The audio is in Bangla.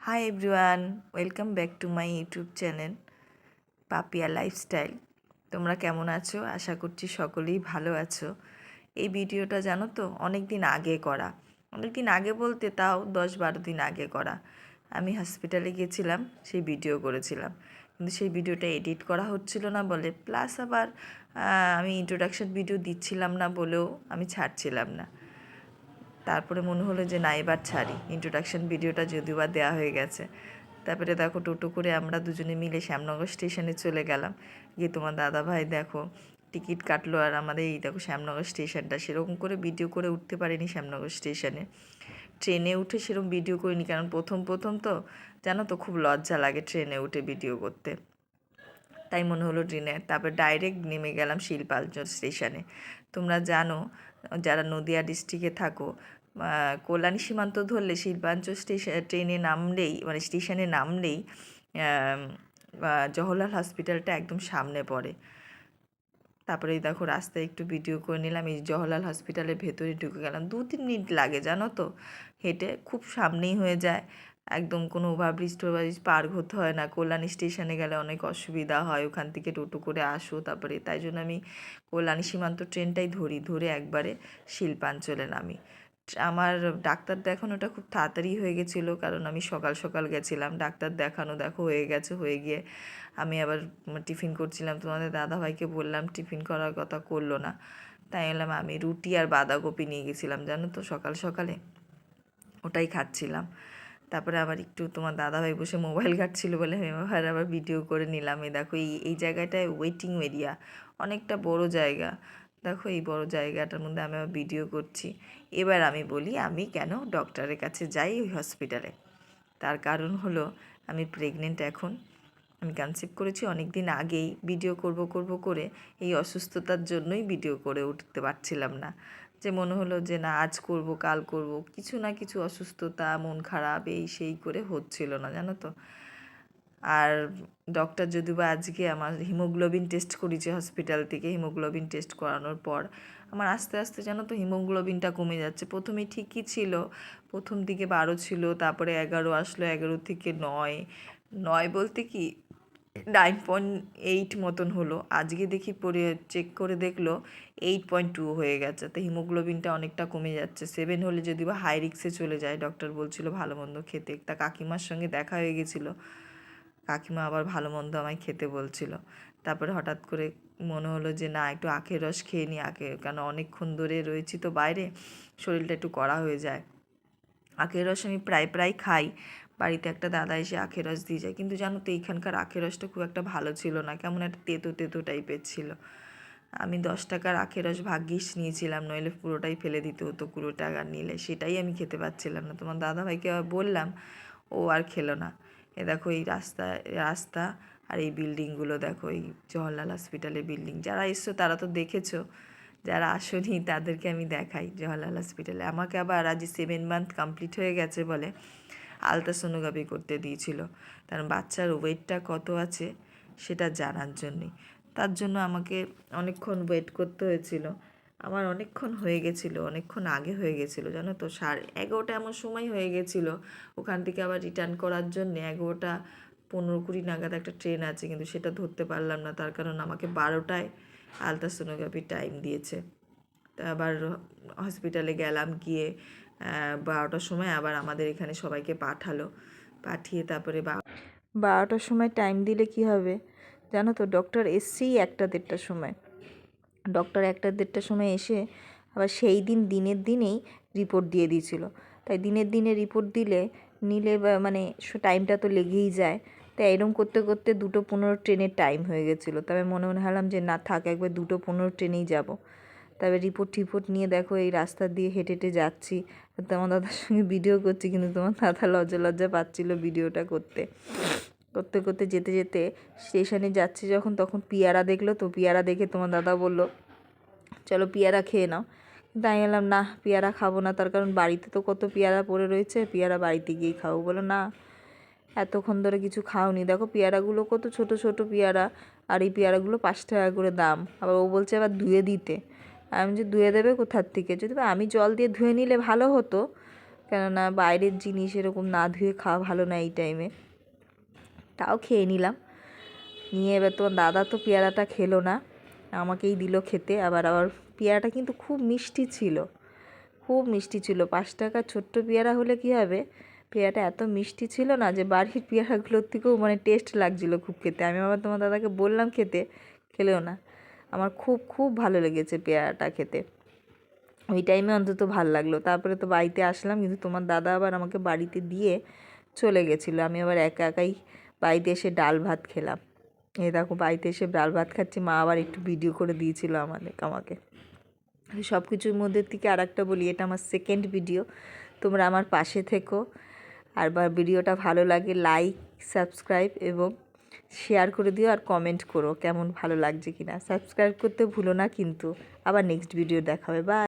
High everyone, welcome back to my YouTube channel Papiya Lifestyle. তোমরা কেমন আছো? আশা করছি সকলেই ভালো আছো। এই ভিডিওটা জানো তো অনেক দিন আগে করা, অনেক দিন আগে বলতে তাও 10-12 দিন আগে করা। আমি হসপিটালে গিয়েছিলাম, সেই ভিডিও করেছিলাম, কিন্তু সেই ভিডিওটা এডিট করা হচ্ছিল না বলে, প্লাস আবার আমি ইন্ট্রোডাকশন ভিডিও দিচ্ছিলাম না বলেও আমি ছাড়ছিলাম না। তারপরে মনে হলো যে না, এবার ছাড়ি, ইন্ট্রোডাকশন ভিডিওটা যদিও বা দেওয়া হয়ে গেছে। তারপরে দেখো টোটো করে আমরা দুজনে মিলে শ্যামনগর স্টেশনে চলে গেলাম। গিয়ে তোমার দাদা ভাই দেখো টিকিট কাটলো, আর আমাদের এই দেখো শ্যামনগর স্টেশনটা, সেরকম করে ভিডিও করে উঠতে পারিনি শ্যামনগর স্টেশনে। ট্রেনে উঠে সেরকম ভিডিও করিনি, কারণ প্রথম প্রথম তো জানো তো খুব লজ্জা লাগে ট্রেনে উঠে ভিডিও করতে। তাই মনে হলো ট্রেনে, তারপর ডাইরেক্ট নেমে গেলাম শিলপাঞ্চল স্টেশনে। তোমরা জানো যারা নদিয়া ডিস্ট্রিক্টে থাকো, কল্যাণী সীমান্ত ধরলে শিলপাঞ্চল ট্রেনে নামলেই, মানে স্টেশনে নামলেই জওহরলাল হসপিটালটা একদম সামনে পড়ে। তারপরে দেখো রাস্তায় একটু ভিডিও করে নিলাম, এই জওহরলাল হসপিটালের ভেতরে ঢুকে গেলাম। 2-3 মিনিট লাগে জানো তো হেঁটে, খুব সামনেই হয়ে যায় একদম। কোনো ওভারব্রিজ টোভারব্রিজ পার হতে হয় না। কল্যাণী স্টেশনে গেলে অনেক অসুবিধা হয়, ওখান থেকে টোটো করে আসো, তারপরে তাই জন্য আমি কল্যাণী সীমান্ত ট্রেনটাই ধরে একবারে শিল্পাঞ্চলে নামি। আমার ডাক্তার দেখানোটা খুব তাড়াতাড়ি হয়ে গেছিলো, কারণ আমি সকাল সকাল গেছিলাম। ডাক্তার দেখানো দেখো হয়ে গেছে, হয়ে গিয়ে আমি আবার টিফিন করছিলাম। তোমাদের দাদাভাইকে বললাম, টিফিন করার কথা করলো না, তাই এলাম আমি রুটি আর বাঁধাকপি নিয়ে গেছিলাম জানো তো সকাল সকালে, ওটাই খাচ্ছিলাম। তারপরে আবার একটু তোমার দাদাভাই বসে মোবাইল ঘাঁটছিল বলে আমি আবার ভিডিও করে নিলাম। এই দেখো এই জায়গাটায় ওয়েটিং এরিয়া, অনেকটা বড় জায়গা। দেখো এই বড় জায়গাটার মধ্যে আমি আবার ভিডিও করছি। এবার আমি বলি আমি কেন ডক্টরের কাছে যাই ওই হসপিটালে। তার কারণ হলো আমি প্রেগনেন্ট এখন। আমি কনসিভ করেছি অনেক দিন আগেই। ভিডিও করব করে এই অসুস্থতার জন্যই ভিডিও করে উঠতে পারছিলাম না। যে মনে হলো যে না আজ করব কাল করব, কিছু না কিছু অসুস্থতা, মন খারাপ, এই সেই করে হচ্ছিল না জানো তো। আর ডক্টর যদিও বা আজকে আমার হিমোগ্লোবিন টেস্ট করেছে হসপিটাল থেকে। হিমোগ্লোবিন টেস্ট করানোর পর আমার আস্তে আস্তে জানো তো হিমোগ্লোবিনটা কমে যাচ্ছে। প্রথমে ঠিকই ছিল, প্রথম দিকে 12 ছিল, তারপরে 11 আসলো, 11 থেকে 9, 9 বলতে কি 9.8 মতন হলো। আজকে দেখি পরে চেক করে দেখলো 8.2 হয়ে গেছে। তো হিমোগ্লোবিনটা অনেকটা কমে যাচ্ছে। 7 হলে যদি বা হাই রিক্সে চলে যায়। ডক্টর বলছিল ভালো মন্দ খেতে। তা কাকিমার সঙ্গে দেখা হয়ে গেছিলো, কাকিমা আবার ভালো মন্দ আমায় খেতে বলছিল। তারপরে হঠাৎ করে মনে হলো যে না একটু আখের রস খেয়ে নিই, কেন অনেকক্ষণ ধরে রয়েছি তো বাইরে, শরীরটা একটু কড়া হয়ে যায়। আখের রস আমি প্রায় খাই, বাড়িতে একটা দাদা এসে আখের রস দিয়ে যায়, কিন্তু জানো তো এইখানকার আখের রসটা খুব একটা ভালো ছিল না, কেমন একটা তেতো তেতো টাইপের ছিল। আমি 10 টাকার আখের রস ভাগ্যিস নিয়েছিলাম, নইলে পুরোটাই ফেলে দিতে হতো 20 টাকা নিলে, সেটাই আমি খেতে পাচ্ছিলাম না। তোমার দাদাভাইকে আবার বললাম, ও আর খেলো না। এ দেখো এই রাস্তা আর এই বিল্ডিংগুলো দেখো, এই জওহরলাল হসপিটালের বিল্ডিং। যারা এসছো তারা তো দেখেছো, যারা আসেনি তাদেরকে আমি দেখাই জওহরলাল হসপিটালে। আমাকে আবার আজ 7 মান্থ কমপ্লিট হয়ে গেছে বলে আলট্রাসোনোগ্রাফি করতে দিয়েছিল, কারণ বাচ্চার ওয়েটটা কত আছে সেটা জানার জন্যে। তার জন্য আমাকে অনেকক্ষণ ওয়েট করতে হয়েছিল। আমার অনেকক্ষণ হয়ে গেছিলো, অনেকক্ষণ আগে হয়ে গেছিলো জানো তো, 11:30 এমন সময় হয়ে গেছিলো। ওখান থেকে আবার রিটার্ন করার জন্যে 11:15-20 নাগাদ একটা ট্রেন আছে, কিন্তু সেটা ধরতে পারলাম না, তার কারণ আমাকে 12টায় আলট্রাসোনোগ্রাফি টাইম দিয়েছে। তা আবার হসপিটালে গেলাম, গিয়ে 12টার সময় আবার আমাদের এখানে সবাইকে পাঠালো। পাঠিয়ে তারপরে 12টার সময় টাইম দিলে কি হবে জানো তো, ডক্টর এসছেই 1টা-1:30টার সময়। ডক্টর 1টা-1:30টার সময় এসে আবার সেই দিনের দিনেই রিপোর্ট দিয়ে দিয়েছিল। তাই দিনে রিপোর্ট নিলে মানে টাইমটা তো লেগেই যায়। তাই এরকম করতে করতে 2:15 ট্রেনের টাইম হয়ে গেছিলো। তবে মনে হলাম যে না থাক, একবার 2:15 ট্রেনেই যাব। তবে রিপোর্ট নিয়ে দেখো এই রাস্তা দিয়ে হেঁটে যাচ্ছি, তোমার দাদার সঙ্গে ভিডিও করছি, কিন্তু তোমার দাদা লজ্জা পাচ্ছিল ভিডিওটা করতে যেতে স্টেশনে যাচ্ছি যখন, তখন পিয়ারা দেখলো। তো পিয়ারা দেখে তোমার দাদা বলল চলো পিয়ারা খেয়ে নাও। কিন্তু আমি বললাম না, পেয়ারা খাবো না, তার কারণ বাড়িতে তো কত পেয়ারা পড়ে রয়েছে, পেয়ারা বাড়িতে গিয়েই খাবো। বলো না, এতক্ষণ ধরে কিছু খাওনি, দেখো পেয়ারাগুলো কত ছোট ছোট পেয়ারা, আর এই পেয়ারাগুলো 5 টাকা করে দাম। আবার ও বলছে আবার ধুয়ে দিতে। আমি যে ধুয়ে দেবে কোথার থেকে, যদি আমি জল দিয়ে ধুয়ে নিলে ভালো হতো, কেননা বাইরের জিনিস এরকম না ধুয়ে খাওয়া ভালো না এই টাইমে। তাও খেয়ে নিলাম। নিয়ে এবার তোমার দাদা তো পেয়ারাটা খেলো না, আমাকেই দিল খেতে। আবার পেয়ারাটা কিন্তু খুব মিষ্টি ছিল, খুব মিষ্টি ছিল। 5 টাকার ছোট্ট পেয়ারা হলে কী হবে, পেয়ারাটা এত মিষ্টি ছিল না যে বাড়ির পেয়ারাগুলোর থেকেও মানে টেস্ট লাগছিলো খুব খেতে। আমি আবার তোমার দাদাকে বললাম খেতে, খেলেও না। আমার খুব খুব ভালো লেগেছে পেয়ারাটা খেতে, ওই টাইমে অন্তত ভালো লাগলো। তারপরে তো বাড়িতে আসলাম, কিন্তু তোমার দাদা আবার আমাকে বাড়িতে দিয়ে চলে গেছিলো। আমি আবার একা একাই বাড়িতে এসে ডাল ভাত খেলাম। এই দেখো বাড়িতে এসে ডাল ভাত খাচ্ছি, মা আবার একটু ভিডিও করে দিয়েছিল আমাকে। সব কিছুর মধ্যে থেকে আর একটা বলি, এটা আমার সেকেন্ড ভিডিও। তোমরা আমার পাশে থেকো, আর ভিডিওটা ভালো লাগে লাইক, সাবস্ক্রাইব এবং শেয়ার করে দিও, আর কমেন্ট করো কেমন ভালো লাগছে কিনা। সাবস্ক্রাইব করতে ভুলো না কিন্তু। আবার নেক্সট ভিডিও দেখা হবে, বাই।